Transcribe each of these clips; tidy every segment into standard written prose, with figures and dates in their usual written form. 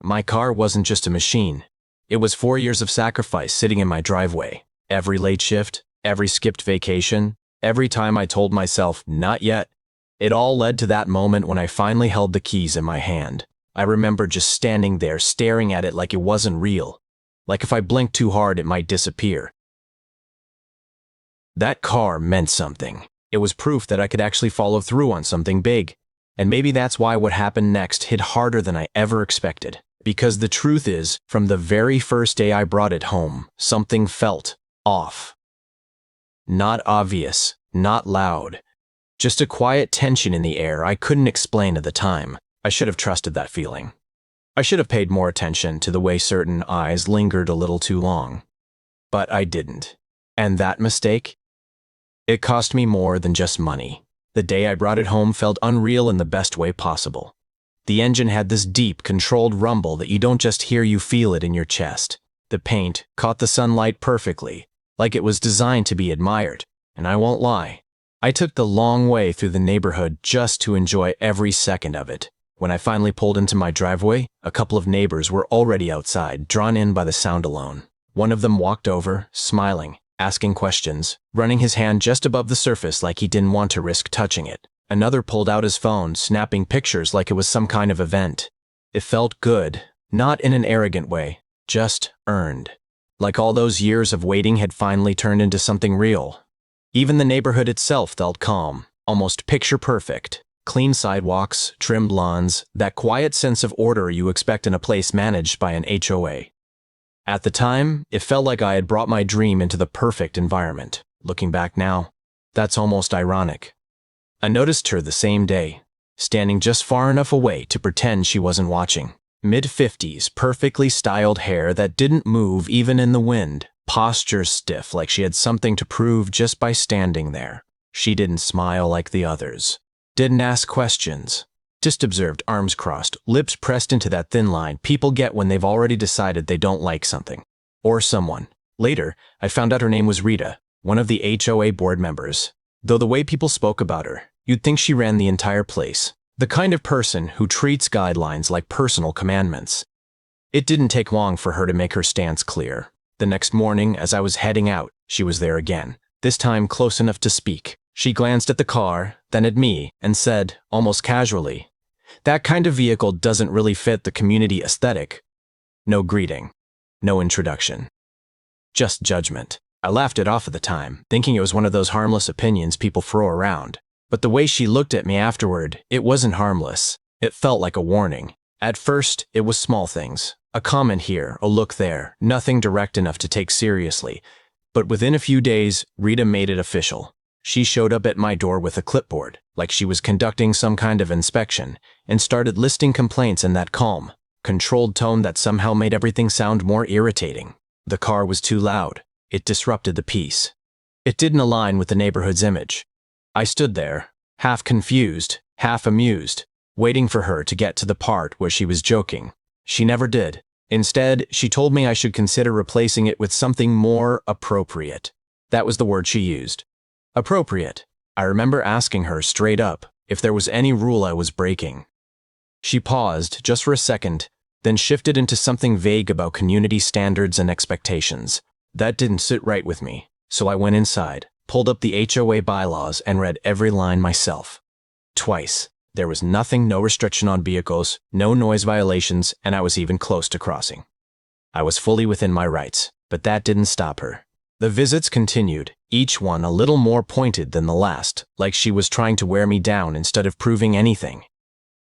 my car wasn't just a machine. It was 4 years of sacrifice sitting in my driveway. Every late shift, every skipped vacation, every time I told myself, not yet. It all led to that moment when I finally held the keys in my hand. I remember just standing there staring at it like it wasn't real. Like if I blinked too hard, it might disappear. That car meant something. It was proof that I could actually follow through on something big. And maybe that's why what happened next hit harder than I ever expected. Because the truth is, from the very first day I brought it home, something felt off. Not obvious, not loud. Just a quiet tension in the air I couldn't explain at the time. I should have trusted that feeling. I should have paid more attention to the way certain eyes lingered a little too long. But I didn't. And that mistake? It cost me more than just money. The day I brought it home felt unreal in the best way possible. The engine had this deep, controlled rumble that you don't just hear, you feel it in your chest. The paint caught the sunlight perfectly, like it was designed to be admired. And I won't lie, I took the long way through the neighborhood just to enjoy every second of it. When I finally pulled into my driveway, a couple of neighbors were already outside, drawn in by the sound alone. One of them walked over, smiling, asking questions, running his hand just above the surface like he didn't want to risk touching it. Another pulled out his phone, snapping pictures like it was some kind of event. It felt good, not in an arrogant way, just earned. Like all those years of waiting had finally turned into something real. Even the neighborhood itself felt calm, almost picture-perfect. Clean sidewalks, trimmed lawns, that quiet sense of order you expect in a place managed by an HOA. At the time, it felt like I had brought my dream into the perfect environment. Looking back now, that's almost ironic. I noticed her the same day, standing just far enough away to pretend she wasn't watching. Mid-50s, perfectly styled hair that didn't move even in the wind, posture stiff like she had something to prove just by standing there. She didn't smile like the others. Didn't ask questions. Just observed, arms crossed, lips pressed into that thin line people get when they've already decided they don't like something. Or someone. Later, I found out her name was Rita, one of the HOA board members. Though the way people spoke about her, you'd think she ran the entire place. The kind of person who treats guidelines like personal commandments. It didn't take long for her to make her stance clear. The next morning, as I was heading out, she was there again, this time close enough to speak. She glanced at the car, then at me, and said, almost casually, "That kind of vehicle doesn't really fit the community aesthetic." No greeting, no introduction. Just judgment. I laughed it off at the time, thinking it was one of those harmless opinions people throw around. But the way she looked at me afterward, it wasn't harmless. It felt like a warning. At first, it was small things. A comment here, a look there, nothing direct enough to take seriously. But within a few days, Rita made it official. She showed up at my door with a clipboard, like she was conducting some kind of inspection, and started listing complaints in that calm, controlled tone that somehow made everything sound more irritating. The car was too loud. It disrupted the peace. It didn't align with the neighborhood's image. I stood there, half confused, half amused, waiting for her to get to the part where she was joking. She never did. Instead, she told me I should consider replacing it with something more appropriate. That was the word she used. Appropriate. I remember asking her straight up if there was any rule I was breaking. She paused just for a second, then shifted into something vague about community standards and expectations. That didn't sit right with me, so I went inside, pulled up the HOA bylaws, and read every line myself. Twice. There was nothing, no restriction on vehicles, no noise violations, and I was even close to crossing. I was fully within my rights, but that didn't stop her. The visits continued, each one a little more pointed than the last, like she was trying to wear me down instead of proving anything.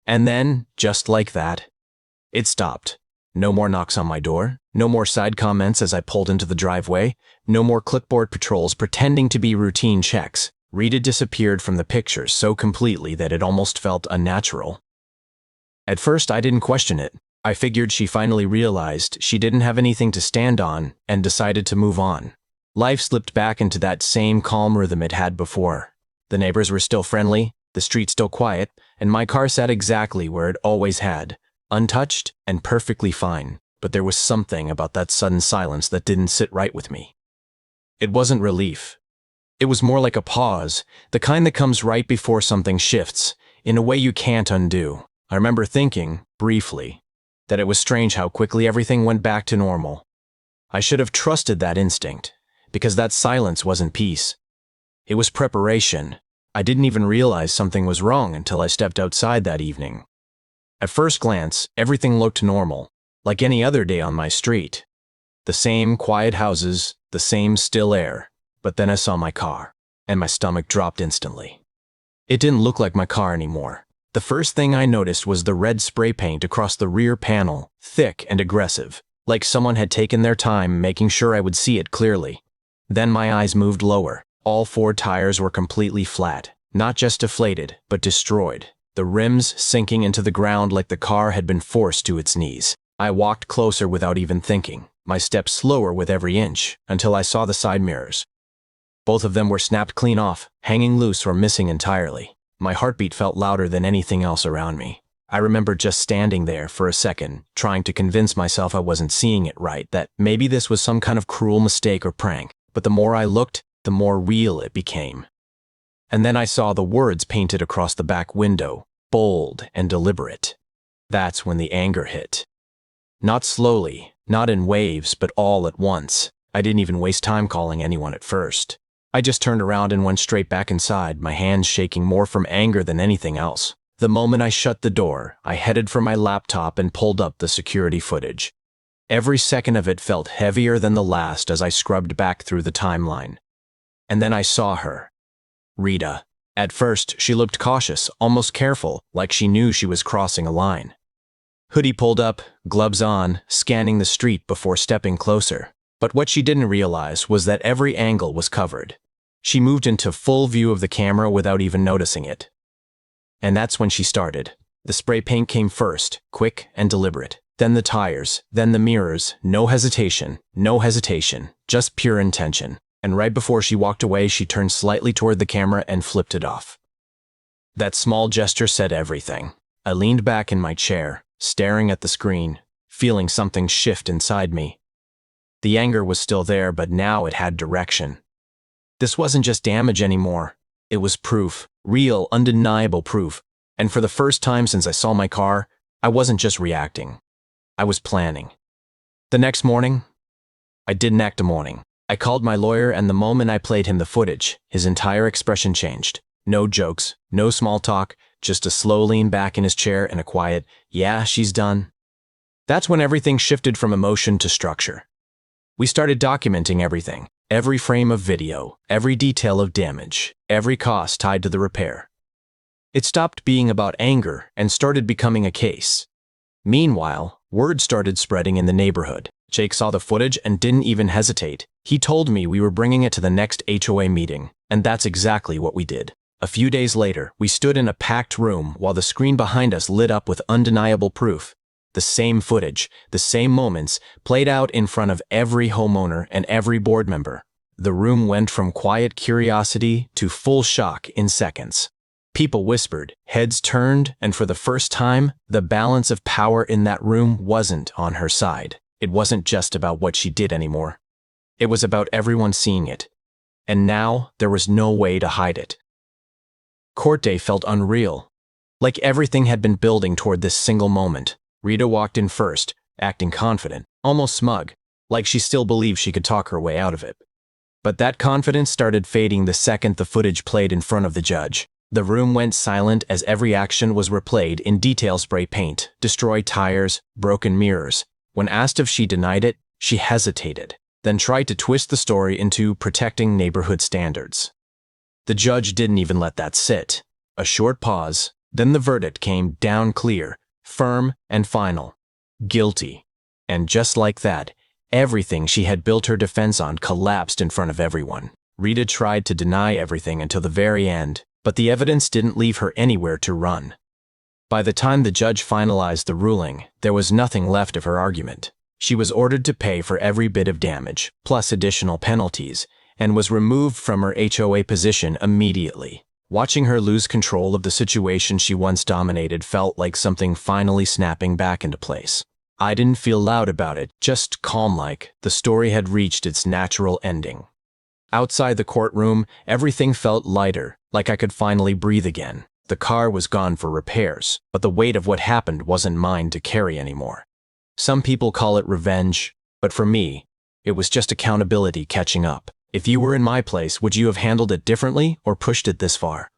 And then, just like that, it stopped. No more knocks on my door, no more side comments as I pulled into the driveway, no more clipboard patrols pretending to be routine checks. Rita disappeared from the pictures so completely that it almost felt unnatural. At first, I didn't question it. I figured she finally realized she didn't have anything to stand on and decided to move on. Life slipped back into that same calm rhythm it had before. The neighbors were still friendly, the street still quiet, and my car sat exactly where it always had, untouched and perfectly fine. But there was something about that sudden silence that didn't sit right with me. It wasn't relief. It was more like a pause, the kind that comes right before something shifts, in a way you can't undo. I remember thinking, briefly, that it was strange how quickly everything went back to normal. I should have trusted that instinct, because that silence wasn't peace. It was preparation. I didn't even realize something was wrong until I stepped outside that evening. At first glance, everything looked normal, like any other day on my street. The same quiet houses, the same still air. But then I saw my car, and my stomach dropped instantly. It didn't look like my car anymore. The first thing I noticed was the red spray paint across the rear panel, thick and aggressive, like someone had taken their time making sure I would see it clearly. Then my eyes moved lower. All 4 tires were completely flat, not just deflated, but destroyed, the rims sinking into the ground like the car had been forced to its knees. I walked closer without even thinking, my steps slower with every inch, until I saw the side mirrors. Both of them were snapped clean off, hanging loose or missing entirely. My heartbeat felt louder than anything else around me. I remember just standing there for a second, trying to convince myself I wasn't seeing it right, that maybe this was some kind of cruel mistake or prank. But the more I looked, the more real it became. And then I saw the words painted across the back window, bold and deliberate. That's when the anger hit. Not slowly, not in waves, but all at once. I didn't even waste time calling anyone at first. I just turned around and went straight back inside, my hands shaking more from anger than anything else. The moment I shut the door, I headed for my laptop and pulled up the security footage. Every second of it felt heavier than the last as I scrubbed back through the timeline. And then I saw her. Rita. At first, she looked cautious, almost careful, like she knew she was crossing a line. Hoodie pulled up, gloves on, scanning the street before stepping closer. But what she didn't realize was that every angle was covered. She moved into full view of the camera without even noticing it. And that's when she started. The spray paint came first, quick and deliberate. Then the tires, then the mirrors, no hesitation, just pure intention. And right before she walked away, she turned slightly toward the camera and flipped it off. That small gesture said everything. I leaned back in my chair, staring at the screen, feeling something shift inside me. The anger was still there, but now it had direction. This wasn't just damage anymore. It was proof, real, undeniable proof. And for the first time since I saw my car, I wasn't just reacting. I was planning. The next morning, I didn't act a morning. I called my lawyer, and the moment I played him the footage, his entire expression changed. No jokes, no small talk, just a slow lean back in his chair and a quiet, "Yeah, she's done." That's when everything shifted from emotion to structure. We started documenting everything, every frame of video, every detail of damage, every cost tied to the repair. It stopped being about anger and started becoming a case. Meanwhile, word started spreading in the neighborhood. Jake saw the footage and didn't even hesitate. He told me we were bringing it to the next HOA meeting, and that's exactly what we did. A few days later, we stood in a packed room while the screen behind us lit up with undeniable proof. The same footage, the same moments, played out in front of every homeowner and every board member. The room went from quiet curiosity to full shock in seconds. People whispered, heads turned, and for the first time, the balance of power in that room wasn't on her side. It wasn't just about what she did anymore. It was about everyone seeing it. And now, there was no way to hide it. Court day felt unreal. Like everything had been building toward this single moment. Rita walked in first, acting confident, almost smug, like she still believed she could talk her way out of it. But that confidence started fading the second the footage played in front of the judge. The room went silent as every action was replayed in detail spray paint, destroyed tires, broken mirrors. When asked if she denied it, she hesitated, then tried to twist the story into protecting neighborhood standards. The judge didn't even let that sit. A short pause, then the verdict came down clear, firm and final. Guilty. And just like that, everything she had built her defense on collapsed in front of everyone. Rita tried to deny everything until the very end, but the evidence didn't leave her anywhere to run. By the time the judge finalized the ruling, there was nothing left of her argument. She was ordered to pay for every bit of damage, plus additional penalties, and was removed from her HOA position immediately. Watching her lose control of the situation she once dominated felt like something finally snapping back into place. I didn't feel loud about it, just calm, like the story had reached its natural ending. Outside the courtroom, everything felt lighter, like I could finally breathe again. The car was gone for repairs, but the weight of what happened wasn't mine to carry anymore. Some people call it revenge, but for me, it was just accountability catching up. If you were in my place, would you have handled it differently or pushed it this far?